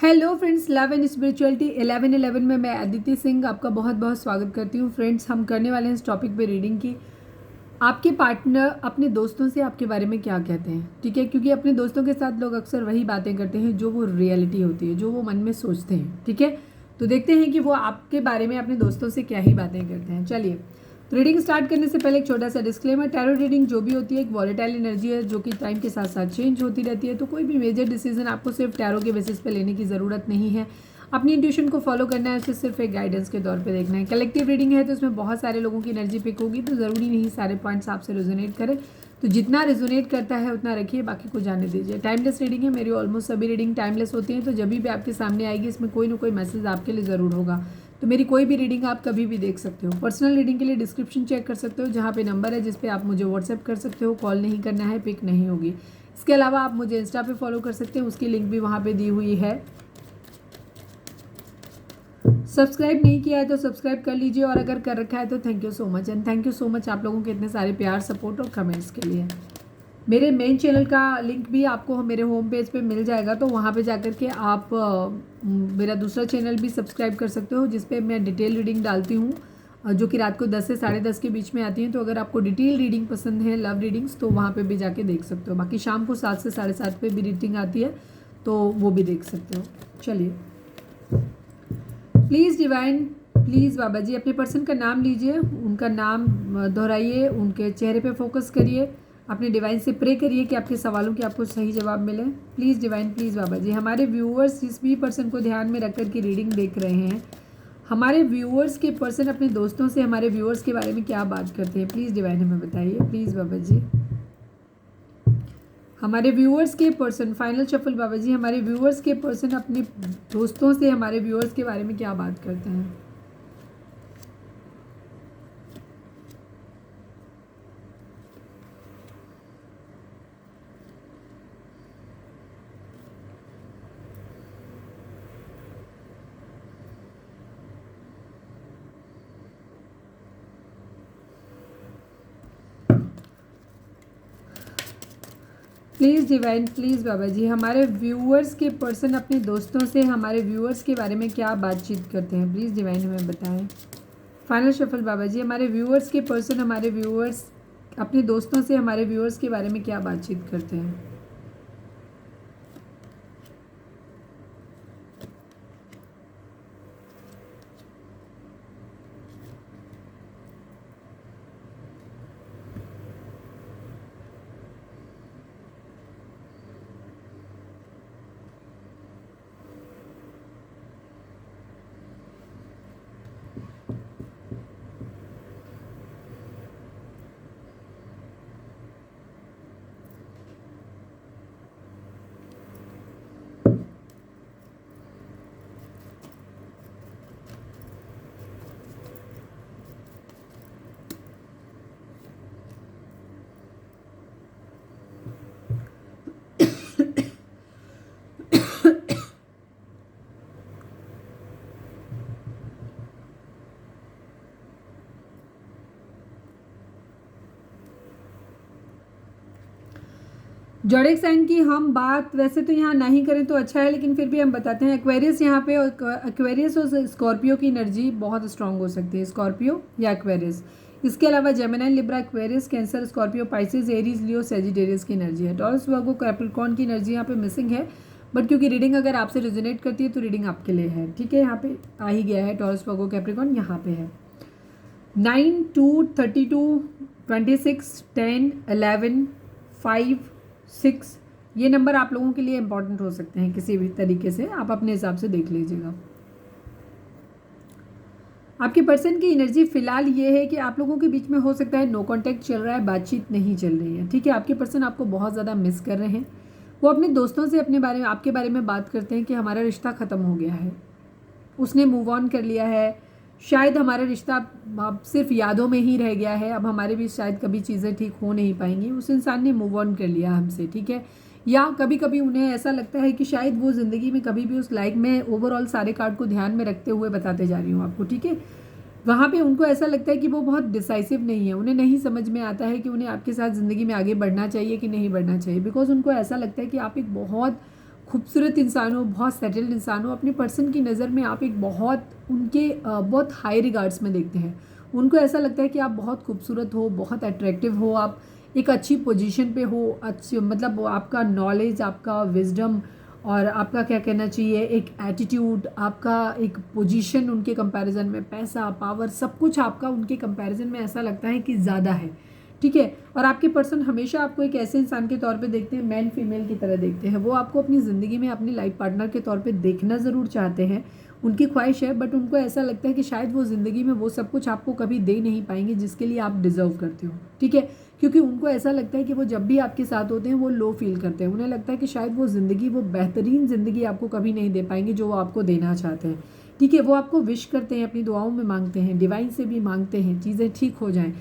Hello friends, love and spirituality 1111 में मैं अदिति सिंह आपका बहुत बहुत स्वागत करती हूँ। फ्रेंड्स, हम करने वाले हैं इस टॉपिक पे रीडिंग की। आपके पार्टनर अपने दोस्तों से आपके बारे में क्या कहते हैं, ठीक है? क्योंकि अपने दोस्तों के साथ लोग अक्सर वही बातें करते हैं जो वो रियलिटी होती है, जो वो मन में सोचते हैं, ठीक है? तो देखते हैं कि वो आपके बारे में अपने दोस्तों से क्या ही बातें करते हैं। चलिए, तो रीडिंग स्टार्ट करने से पहले एक छोटा सा डिस्क्लेमर। टैरो रीडिंग जो भी होती है एक वॉलेटाइल एनर्जी है जो कि टाइम के साथ साथ चेंज होती रहती है। तो कोई भी मेजर डिसीजन आपको सिर्फ टैरो के बेसिस पे लेने की ज़रूरत नहीं है। अपनी इंट्यूशन को फॉलो करना है, उसे सिर्फ एक गाइडेंस के तौर पे देखना है। कलेक्टिव रीडिंग है तो इसमें बहुत सारे लोगों की एनर्जी पिक होगी, तो ज़रूरी नहीं सारे पॉइंट्स आपसे रेजोनेट करें। तो जितना रेजोनेट करता है उतना रखिए, बाकी को जाने दीजिए। टाइमलेस रीडिंग है, मेरी ऑलमोस्ट सभी रीडिंग टाइमलेस होती हैं। तो जब भी आपके सामने आएगी इसमें कोई ना कोई मैसेज आपके लिए ज़रूर होगा। तो मेरी कोई भी रीडिंग आप कभी भी देख सकते हो। पर्सनल रीडिंग के लिए डिस्क्रिप्शन चेक कर सकते हो, जहाँ पे नंबर है जिस पे आप मुझे व्हाट्सएप कर सकते हो। कॉल नहीं करना है, पिक नहीं होगी। इसके अलावा आप मुझे इंस्टा पे फॉलो कर सकते हैं, उसकी लिंक भी वहाँ पे दी हुई है। सब्सक्राइब नहीं किया है तो सब्सक्राइब कर लीजिए, और अगर कर रखा है तो thank you so much. And thank you so much आप लोगों के इतने सारे प्यार, सपोर्ट और कमेंट्स के लिए। मेरे मेन चैनल का लिंक भी आपको मेरे होम पेज पे मिल जाएगा, तो वहाँ पे जाकर के आप मेरा दूसरा चैनल भी सब्सक्राइब कर सकते हो, जिस पे मैं डिटेल रीडिंग डालती हूँ, जो कि रात को 10 से 10:30 के बीच में आती हैं। तो अगर आपको डिटेल रीडिंग पसंद है, लव रीडिंग्स, तो वहाँ पे भी जाके देख सकते हो। बाकी शाम को 7 से 7:30 पे भी रीडिंग आती है, तो वो भी देख सकते हो। चलिए, प्लीज़ डिवाइन, प्लीज़ बाबा जी, अपने पर्सन का नाम लीजिए, उनका नाम दोहराइए, उनके चेहरे पे फोकस करिए, अपने डिवाइन से प्रे करिए कि आपके सवालों के आपको सही जवाब मिले। प्लीज़ डिवाइन, प्लीज़ बाबा जी, हमारे व्यूअर्स जिस भी पर्सन को ध्यान में रख कर के रीडिंग देख रहे हैं, हमारे व्यूअर्स के पर्सन अपने दोस्तों से हमारे व्यूअर्स के बारे में क्या बात करते हैं, प्लीज़ डिवाइन हमें बताइए। प्लीज़ बाबा जी, हमारे व्यूअर्स के पर्सन, फाइनल शफल बाबा जी, हमारे व्यूअर्स के पर्सन अपने दोस्तों से हमारे व्यूअर्स के बारे में क्या बात करते हैं। प्लीज़ डिवाइन, प्लीज़ बाबा जी, हमारे व्यूअर्स के पर्सन अपने दोस्तों से हमारे व्यूअर्स के बारे में क्या बातचीत करते हैं, प्लीज़ डिवाइन हमें बताएं। फाइनल शफल बाबा जी, हमारे व्यूअर्स के पर्सन हमारे व्यूअर्स अपने दोस्तों से हमारे व्यूअर्स के बारे में क्या बातचीत करते हैं। जोडिक साइन की हम बात वैसे तो यहाँ नहीं करें तो अच्छा है, लेकिन फिर भी हम बताते हैं। एक्वेरियस यहाँ पे, एक्वेरियस और स्कॉर्पियो की एनर्जी बहुत स्ट्रांग हो सकती है, स्कॉर्पियो या एक्वेरियस। इसके अलावा Gemini, Libra, Aquarius, Cancer, Scorpio, Pisces, Aries, Leo, Sagittarius की एनर्जी है। टॉरस, वर्गो, कैप्रिकॉर्न की एनर्जी यहाँ पे मिसिंग है, बट क्योंकि रीडिंग अगर आपसे रिजोनेट करती है तो रीडिंग आपके लिए है, ठीक है? यहाँ पे आ ही गया है, टॉरस, वर्गो, कैप्रिकॉर्न यहाँ पे है। 9, 2, 32, 26, 10, 11, 5, 6, ये नंबर आप लोगों के लिए इंपॉर्टेंट हो सकते हैं किसी भी तरीके से, आप अपने हिसाब से देख लीजिएगा। आपके पर्सन की एनर्जी फिलहाल ये है कि आप लोगों के बीच में हो सकता है नो कांटेक्ट चल रहा है, बातचीत नहीं चल रही है, ठीक है? आपके पर्सन आपको बहुत ज़्यादा मिस कर रहे हैं। वो अपने दोस्तों से अपने बारे में, आपके बारे में बात करते हैं कि हमारा रिश्ता ख़त्म हो गया है, उसने मूव ऑन कर लिया है, शायद हमारा रिश्ता अब सिर्फ यादों में ही रह गया है, अब हमारे बीच शायद कभी चीज़ें ठीक हो नहीं पाएंगी, उस इंसान ने मूव ऑन कर लिया हमसे, ठीक है? या कभी कभी उन्हें ऐसा लगता है कि शायद वो ज़िंदगी में कभी भी उस लाइफ में, ओवरऑल सारे कार्ड को ध्यान में रखते हुए बताते जा रही हूँ आपको, ठीक है? वहाँ पे उनको ऐसा लगता है कि वो बहुत डिसाइसिव नहीं है, उन्हें नहीं समझ में आता है कि उन्हें आपके साथ ज़िंदगी में आगे बढ़ना चाहिए कि नहीं बढ़ना चाहिए, बिकॉज उनको ऐसा लगता है कि आप एक बहुत खूबसूरत इंसान हो, बहुत सेटल्ड इंसान हो, अपने पर्सन की नज़र में आप एक बहुत उनके बहुत हाई रिगार्ड्स में देखते हैं। उनको ऐसा लगता है कि आप बहुत खूबसूरत हो, बहुत अट्रैक्टिव हो, आप एक अच्छी पोजीशन पे हो, अच्छी मतलब आपका नॉलेज, आपका विजडम और आपका क्या कहना चाहिए एक एटीट्यूड, आपका एक पोजीशन उनके कंपैरिजन में, पैसा, पावर, सब कुछ आपका उनके कंपैरिजन में ऐसा लगता है कि ज़्यादा है। ठीक है। और आपके पर्सन हमेशा आपको एक ऐसे इंसान के तौर पे देखते हैं, मैन फीमेल की तरह देखते हैं। वो आपको अपनी ज़िंदगी में अपनी लाइफ पार्टनर के तौर पे देखना ज़रूर चाहते हैं, उनकी ख्वाहिश है, बट उनको ऐसा लगता है कि शायद वो ज़िंदगी में वो सब कुछ आपको कभी दे नहीं पाएंगे जिसके लिए आप डिज़र्व करते हो। ठीक है। क्योंकि उनको ऐसा लगता है कि वो जब भी आपके साथ होते हैं वो लो फील करते हैं। उन्हें लगता है कि शायद वो ज़िंदगी, वो बेहतरीन ज़िंदगी आपको कभी नहीं दे पाएंगे जो वो आपको देना चाहते हैं। ठीक है। वो आपको विश करते हैं, अपनी दुआओं में मांगते हैं, डिवाइन से भी मांगते हैं चीज़ें ठीक हो जाएं।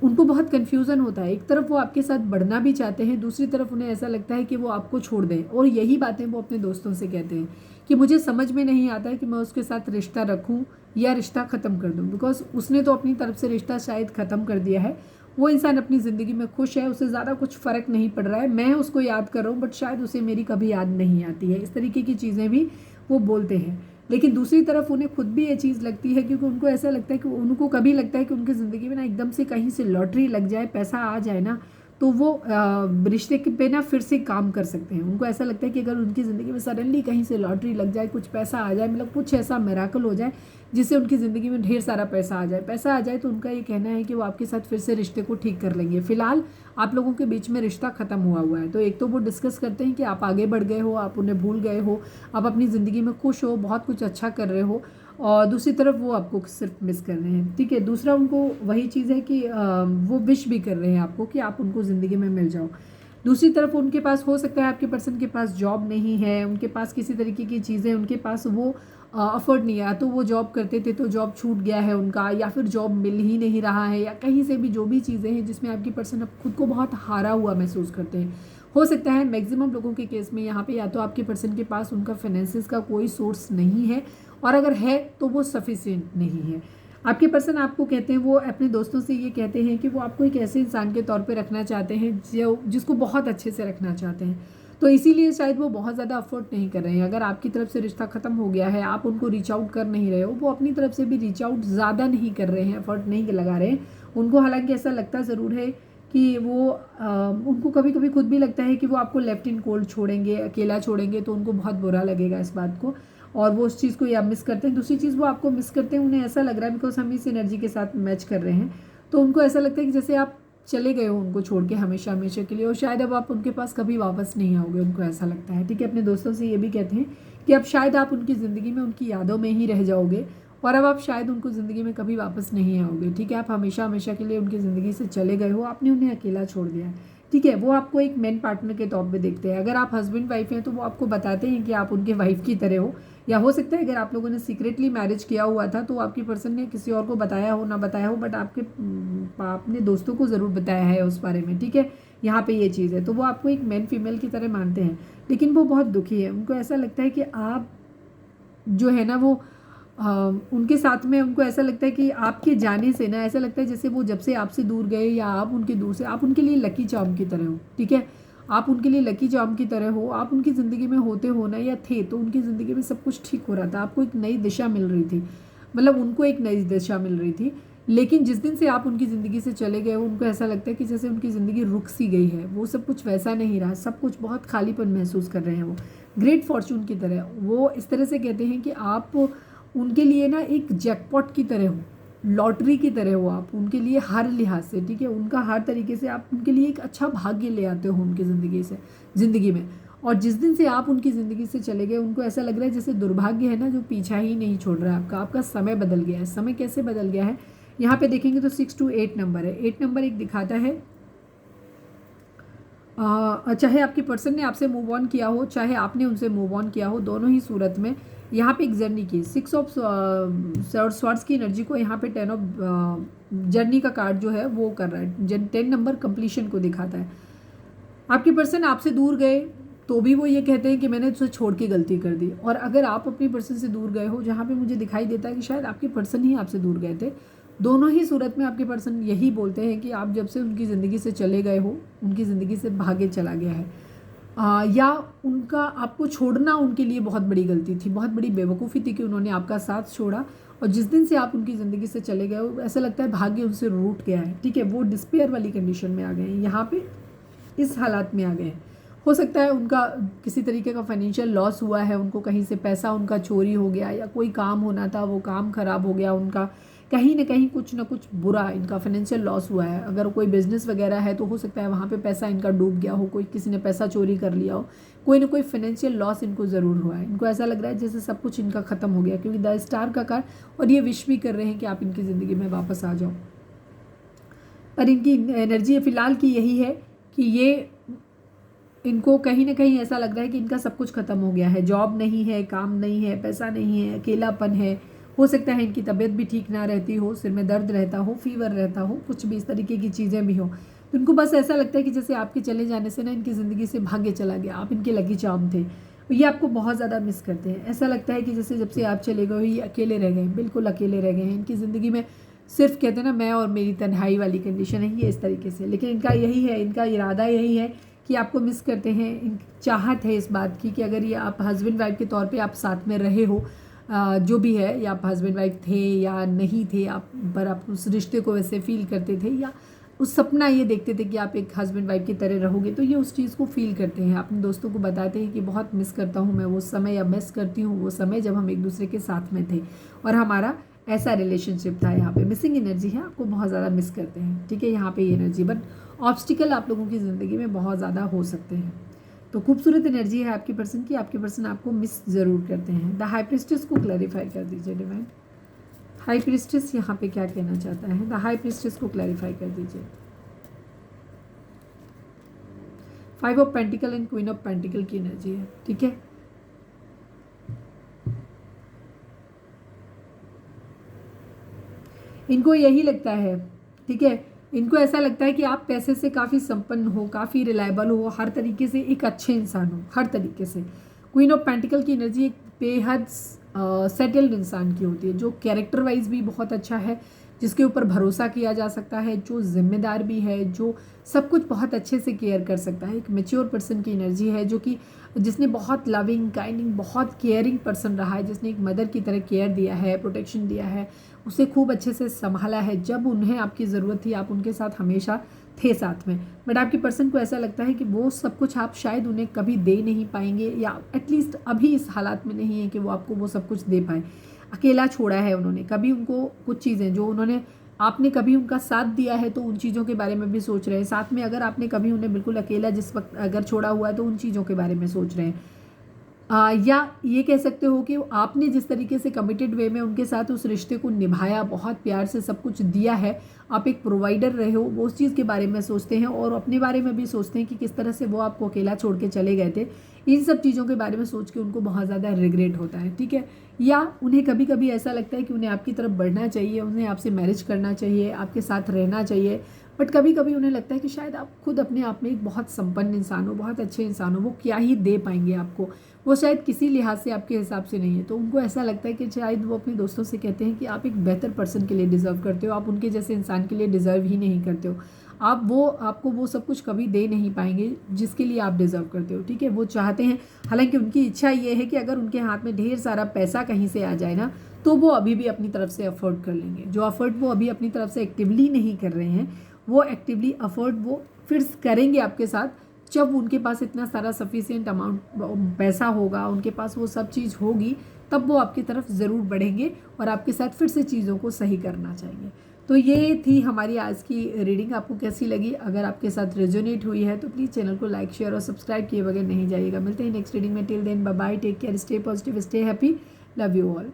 उनको बहुत कन्फ्यूज़न होता है, एक तरफ वो आपके साथ बढ़ना भी चाहते हैं, दूसरी तरफ उन्हें ऐसा लगता है कि वो आपको छोड़ दें। और यही बातें वो अपने दोस्तों से कहते हैं कि मुझे समझ में नहीं आता है कि मैं उसके साथ रिश्ता रखूं या रिश्ता ख़त्म कर दूं, बिकॉज उसने तो अपनी तरफ से रिश्ता शायद ख़त्म कर दिया है। वो इंसान अपनी ज़िंदगी में खुश है, उसे ज़्यादा कुछ फ़र्क नहीं पड़ रहा है, मैं उसको याद कर रहा हूँ बट शायद उसे मेरी कभी याद नहीं आती है। इस तरीके की चीज़ें भी वो बोलते हैं। लेकिन दूसरी तरफ उन्हें खुद भी ये चीज़ लगती है, क्योंकि उनको ऐसा लगता है कि उनको कभी लगता है कि उनकी ज़िंदगी में ना एकदम से कहीं से लॉटरी लग जाए, पैसा आ जाए ना, तो वो रिश्ते पे ना फिर से काम कर सकते हैं। उनको ऐसा लगता है कि अगर उनकी ज़िंदगी में सडनली कहीं से लॉटरी लग जाए, कुछ पैसा आ जाए, मतलब कुछ ऐसा मिराकल हो जाए जिससे उनकी ज़िंदगी में ढेर सारा पैसा आ जाए तो उनका ये कहना है कि वो आपके साथ फिर से रिश्ते को ठीक कर लेंगे। फिलहाल आप लोगों के बीच में रिश्ता ख़त्म हुआ है। तो एक तो वो डिस्कस करते हैं कि आप आगे बढ़ गए हो, आप उन्हें भूल गए हो, आप अपनी ज़िंदगी में खुश हो, बहुत कुछ अच्छा कर रहे हो, और दूसरी तरफ वो आपको सिर्फ मिस कर रहे हैं। ठीक है। दूसरा उनको वही चीज़ है कि वो विश भी कर रहे हैं आपको कि आप उनको ज़िंदगी में मिल जाओ। दूसरी तरफ उनके पास हो सकता है आपके पर्सन के पास जॉब नहीं है, उनके पास किसी तरीके की चीज़ें उनके पास वो अफोर्ड नहीं है। तो वो जॉब करते थे तो जॉब छूट गया है उनका, या फिर जॉब मिल ही नहीं रहा है, या कहीं से भी जो भी चीज़ें हैं जिसमें आपकी पर्सन अब खुद को बहुत हारा हुआ महसूस करते हैं। हो सकता है मैक्सिमम लोगों के केस में यहाँ पे या तो आपके पर्सन के पास उनका फाइनेंसिस का कोई सोर्स नहीं है, और अगर है तो वो सफिशिएंट नहीं है। आपके पर्सन आपको कहते हैं, वो अपने दोस्तों से ये कहते हैं कि वो आपको एक ऐसे इंसान के तौर पे रखना चाहते हैं जो जिसको बहुत अच्छे से रखना चाहते हैं। तो इसीलिए शायद वो बहुत ज़्यादा अफोर्ड नहीं कर रहे हैं। अगर आपकी तरफ से रिश्ता ख़त्म हो गया है, आप उनको रीच आउट कर नहीं रहे हो, वो अपनी तरफ से भी रीच आउट ज़्यादा नहीं कर रहे हैं, एफर्ट नहीं लगा रहे हैं। उनको हालांकि ऐसा लगता ज़रूर है कि वो उनको कभी कभी खुद भी लगता है कि वो आपको लेफ्ट इन कोल्ड छोड़ेंगे, अकेला छोड़ेंगे, तो उनको बहुत बुरा लगेगा इस बात को, और वो उस चीज़ को या मिस करते हैं। दूसरी चीज़ वो आपको मिस करते हैं, उन्हें ऐसा लग रहा है बिकॉज हम इस एनर्जी के साथ मैच कर रहे हैं, तो उनको ऐसा लगता है कि जैसे आप चले गए हो उनको छोड़ के हमेशा हमेशा के लिए, और शायद अब आप उनके पास कभी वापस नहीं आओगे, उनको ऐसा लगता है। ठीक है। अपने दोस्तों से ये भी कहते हैं कि अब शायद आप उनकी ज़िंदगी में उनकी यादों में ही रह जाओगे, और अब आप शायद उनको ज़िंदगी में कभी वापस नहीं आओगे। ठीक है। आप हमेशा हमेशा के लिए उनकी ज़िंदगी से चले गए हो, आपने उन्हें अकेला छोड़ दिया है। ठीक है। वो आपको एक मेन पार्टनर के तौर पे देखते हैं। अगर आप हस्बैंड वाइफ हैं तो वो आपको बताते हैं कि आप उनके वाइफ की तरह हो, या हो सकता है अगर आप लोगों ने सीक्रेटली मैरिज किया हुआ था तो आपकी पर्सन ने किसी और को बताया हो ना बताया हो, बट आपने दोस्तों को ज़रूर बताया है उस बारे में। ठीक है। यहाँ पे ये चीज़ है, तो वो आपको एक मैन फीमेल की तरह मानते हैं, लेकिन वो बहुत दुखी है। उनको ऐसा लगता है कि आप जो है ना वो उनके साथ में उनको ऐसा लगता है कि आपके जाने से ना ऐसा लगता है जैसे वो जब से आपसे दूर गए, या आप उनके दूर से, आप उनके लिए लकी चार्म की तरह हो। ठीक है। आप उनके लिए लकी चार्म की तरह हो, आप उनकी ज़िंदगी में होते हो ना, या थे, तो उनकी ज़िंदगी में सब कुछ ठीक हो रहा था, आपको एक नई दिशा मिल रही थी, मतलब उनको एक नई दिशा मिल रही थी। लेकिन जिस दिन से आप उनकी ज़िंदगी से चले गए हो, उनको ऐसा लगता है कि जैसे उनकी ज़िंदगी रुक सी गई है, वो सब कुछ वैसा नहीं रहा, सब कुछ बहुत खालीपन महसूस कर रहे हैं। वो ग्रेट फॉर्चून की तरह, वो इस तरह से कहते हैं कि आप उनके लिए ना एक जैकपॉट की तरह हो, लॉटरी की तरह हो आप उनके लिए हर लिहाज से। ठीक है। उनका हर तरीके से आप उनके लिए एक अच्छा भाग्य ले आते हो उनकी ज़िंदगी में। और जिस दिन से आप उनकी ज़िंदगी से चले गए, उनको ऐसा लग रहा है जैसे दुर्भाग्य है ना जो पीछा ही नहीं छोड़ रहा है आपका। आपका समय बदल गया है। समय कैसे बदल गया है, यहाँ पे देखेंगे तो 6 to 8 नंबर है। 8 नंबर एक दिखाता है चाहे आपके पर्सन ने आपसे मूव ऑन किया हो, चाहे आपने उनसे मूव ऑन किया हो, दोनों ही सूरत में यहाँ पे एक जर्नी की 6 ऑफ स्वॉर्ड्स की एनर्जी को यहाँ पे 10 ऑफ जर्नी का कार्ड जो है वो कर रहा है। 10 नंबर कंप्लीशन को दिखाता है। आपके पर्सन आपसे दूर गए तो भी वो ये कहते हैं कि मैंने उसे छोड़ के गलती कर दी, और अगर आप अपनी पर्सन से दूर गए हो, जहाँ पे मुझे दिखाई देता है कि शायद आपके पर्सन ही आपसे दूर गए थे, दोनों ही सूरत में आपके पर्सन यही बोलते हैं कि आप जब से उनकी ज़िंदगी से चले गए हो, उनकी ज़िंदगी से भागे चला गया है। या उनका आपको छोड़ना उनके लिए बहुत बड़ी गलती थी, बहुत बड़ी बेवकूफ़ी थी कि उन्होंने आपका साथ छोड़ा। और जिस दिन से आप उनकी ज़िंदगी से चले गए हो, ऐसा लगता है भाग्य उनसे रूठ गया है, ठीक है। वो डिस्पेयर वाली कंडीशन में आ गए हैं, यहाँ पे इस हालात में आ गए हैं। हो सकता है उनका किसी तरीके का फाइनेंशियल लॉस हुआ है, उनको कहीं से पैसा उनका चोरी हो गया, या कोई काम होना था वो काम ख़राब हो गया उनका, कहीं ना कुछ बुरा इनका फाइनेंशियल लॉस हुआ है। अगर कोई बिजनेस वगैरह है तो हो सकता है वहाँ पे पैसा इनका डूब गया हो, कोई किसी ने पैसा चोरी कर लिया हो, कोई ना कोई फाइनेंशियल लॉस इनको ज़रूर हुआ है। इनको ऐसा लग रहा है जैसे सब कुछ इनका ख़त्म हो गया, क्योंकि द स्टार का कार्ड, और ये विश भी कर रहे हैं कि आप इनकी ज़िंदगी में वापस आ जाओ। पर इनकी एनर्जी फ़िलहाल की यही है कि ये इनको कहीं ना कहीं ऐसा लग रहा है कि इनका सब कुछ ख़त्म हो गया है। जॉब नहीं है, काम नहीं है, पैसा नहीं है, अकेलापन है। हो सकता है इनकी तबीयत भी ठीक ना रहती हो, सिर में दर्द रहता हो, फीवर रहता हो, कुछ भी इस तरीके की चीज़ें भी हो। तो इनको बस ऐसा लगता है कि जैसे आपके चले जाने से ना इनकी ज़िंदगी से भाग्य चला गया, आप इनके लकी चार्म थे। ये आपको बहुत ज़्यादा मिस करते हैं। ऐसा लगता है कि जैसे जब से आप चले गए ये अकेले रह गए, बिल्कुल अकेले रह गए हैं। इनकी ज़िंदगी में सिर्फ कहते हैं ना, मैं और मेरी तन्हाई वाली कंडीशन है, ये इस तरीके से। लेकिन इनका यही है, इनका इरादा यही है कि आपको मिस करते हैं। चाहत है इस बात की कि अगर ये आप हस्बैंड वाइफ के तौर पे आप साथ में रहे हो, जो भी है, या आप हस्बैंड वाइफ थे या नहीं थे, आप पर आप उस रिश्ते को वैसे फील करते थे, या उस सपना ये देखते थे कि आप एक हस्बैंड वाइफ की तरह रहोगे, तो ये उस चीज़ को फील करते हैं। अपने दोस्तों को बताते हैं कि बहुत मिस करता हूँ मैं वो समय, या मिस करती हूँ वो समय जब हम एक दूसरे के साथ में थे और हमारा ऐसा रिलेशनशिप था। यहाँ पे मिसिंग एनर्जी है, आपको बहुत ज़्यादा मिस करते हैं, ठीक है। यहाँ पे ये एनर्जी, बट ऑब्स्टिकल आप लोगों की ज़िंदगी में बहुत ज़्यादा हो सकते हैं। तो खूबसूरत एनर्जी है आपके पर्सन की, आपके पर्सन आपको मिस ज़रूर करते हैं। द हाई प्रिस्टेस को क्लैरिफाई कर दीजिए डिवाइन। हाई प्रिस्टेस यहाँ पे क्या कहना चाहता है? द हाई प्रिस्टेस को क्लैरिफाई कर दीजिए। 5 of pentacle and queen of pentacle की एनर्जी है, ठीक है। इनको यही लगता है, ठीक है, इनको ऐसा लगता है कि आप पैसे से काफ़ी संपन्न हो, काफ़ी रिलायबल हो, हर तरीके से एक अच्छे इंसान हो, हर तरीके से। क्वीन ऑफ पेंटिकल की एनर्जी एक बेहद सेटल्ड इंसान की होती है, जो कैरेक्टर वाइज भी बहुत अच्छा है, जिसके ऊपर भरोसा किया जा सकता है, जो जिम्मेदार भी है, जो सब कुछ बहुत अच्छे से केयर कर सकता है। एक मेच्योर पर्सन की एनर्जी है, जो कि जिसने बहुत लविंग, काइंडिंग, बहुत केयरिंग पर्सन रहा है, जिसने एक मदर की तरह केयर दिया है, प्रोटेक्शन दिया है, उसे खूब अच्छे से संभाला है। जब उन्हें आपकी ज़रूरत थी, आप उनके साथ हमेशा थे साथ में। बट आपके पर्सन को ऐसा लगता है कि वो सब कुछ आप शायद उन्हें कभी दे नहीं पाएंगे, या एटलीस्ट अभी इस हालात में नहीं है कि वो आपको वो सब कुछ दे पाए। अकेला छोड़ा है उन्होंने, कभी उनको कुछ चीज़ें जो उन्होंने, आपने कभी उनका साथ दिया है तो उन चीज़ों के बारे में भी सोच रहे हैं साथ में। अगर आपने कभी उन्हें बिल्कुल अकेला जिस वक्त अगर छोड़ा हुआ है तो उन चीज़ों के बारे में सोच रहे हैं। या ये कह सकते हो कि आपने जिस तरीके से कमिटेड वे में उनके साथ उस रिश्ते को निभाया, बहुत प्यार से सब कुछ दिया है, आप एक प्रोवाइडर रहे हो, वो उस चीज़ के बारे में सोचते हैं और अपने बारे में भी सोचते हैं कि किस तरह से वो आपको अकेला छोड़ के चले गए थे। इन सब चीज़ों के बारे में सोच के उनको बहुत ज़्यादा रिग्रेट होता है, ठीक है। या उन्हें कभी कभी ऐसा लगता है कि उन्हें आपकी तरफ बढ़ना चाहिए, उन्हें आपसे मैरिज करना चाहिए, आपके साथ रहना चाहिए। बट कभी कभी उन्हें लगता है कि शायद आप खुद अपने आप में एक बहुत संपन्न इंसान हो, बहुत अच्छे इंसान हो, वो क्या ही दे पाएंगे आपको, वो शायद किसी लिहाज से आपके हिसाब से नहीं है। तो उनको ऐसा लगता है कि शायद वो अपने दोस्तों से कहते हैं कि आप एक बेहतर पर्सन के लिए डिज़र्व करते हो, आप उनके जैसे इंसान के लिए डिज़र्व ही नहीं करते हो, आपको वो सब कुछ कभी दे नहीं पाएंगे जिसके लिए आप डिज़र्व करते हो, ठीक है। वो चाहते हैं, हालांकि उनकी इच्छा ये है कि अगर उनके हाथ में ढेर सारा पैसा कहीं से आ जाए ना, तो वो अभी भी अपनी तरफ से अफोर्ड कर लेंगे। जो अफोर्ड वो अभी अपनी तरफ से एक्टिवली नहीं कर रहे हैं, वो एक्टिवली अफोर्ड वो फिर करेंगे आपके साथ, जब उनके पास इतना सारा सफिशिएंट अमाउंट पैसा होगा, उनके पास वो सब चीज़ होगी, तब वो आपकी तरफ ज़रूर बढ़ेंगे और आपके साथ फिर से चीज़ों को सही करना चाहेंगे। तो ये थी हमारी आज की रीडिंग। आपको कैसी लगी? अगर आपके साथ रेजोनेट हुई है तो प्लीज़ चैनल को लाइक, शेयर और सब्सक्राइब किए बगैर नहीं जाइएगा। मिलते हैं नेक्स्ट रीडिंग में। Till then bye bye, take care, stay positive, stay happy, love you all.